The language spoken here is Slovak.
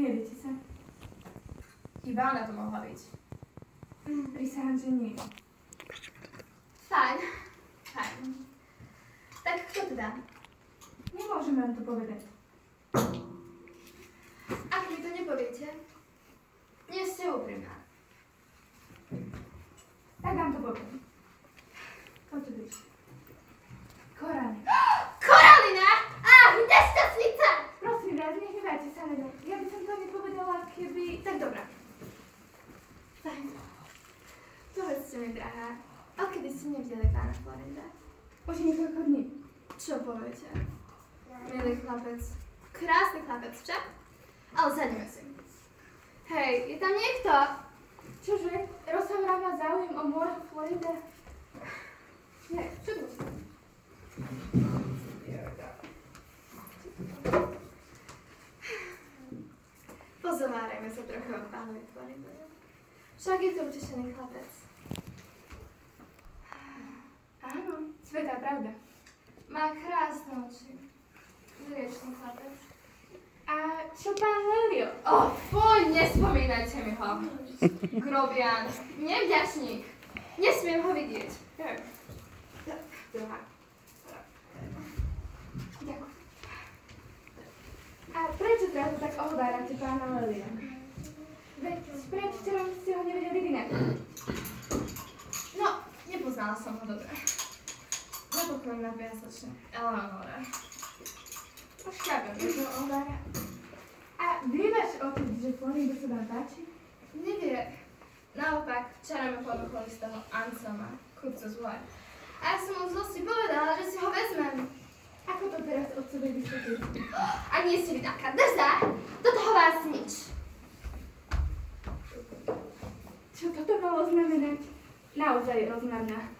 Neviete sa? Iba ona to mohla byť. Prisahám, že nie. Fajn. Fajn. Tak kto teda? Nemôžem vám to povedať. Ak mi to nepoviete, nie ste úprimná. Tak vám to poviem. Poďte bližšie. Korálne. Koralina! Ach, nešťastnica! Prosím vás, nehnevajte sa, Lena. Ja by som to nepovedala, keby... Tak dobrá. Fajn. Povedzte mi, drahá, odkedy ste nevideli pána Florinda? Už niekoľko dní. Čo poviete? Milý chlapec. Krásny chlapec, však? Ale sadneme si. Hej, je tam niekto? Čože? Rozhovorám vás záujem o môr Florida? Nie, čo to? Pozovárajme sa trochu o pánovi Florindovi. Však je to utešený chlapec. Áno, svätá pravda. Má krásne oči. Riečný chlapec. A čo pán Lelio? Fuj, nespomínajte mi ho. Grobian, nevďačník. Nesmiem ho vidieť. Druhá. Ďakujem. A prečo teraz tak ohovárate pána Lelia? Veď predvčerom ste ho nevedeli inak. No, nepoznala som ho dobre. Napokon na viacočne. Eleonora. Už chápem, že ho ohovára. A vie váš otec, že Florinda sa vám páči? Nevie. Naopak, včera ma ponúkol z toho Anselma, kupcu z Hôr. A ja som mu v zlosti povedala, že si ho vezmem. Ako to teraz otcovi vysvetlíte? A nie ste vy taká drzá, do toho vás nič. Čo toto malo znamenať? Naozaj rozmarná.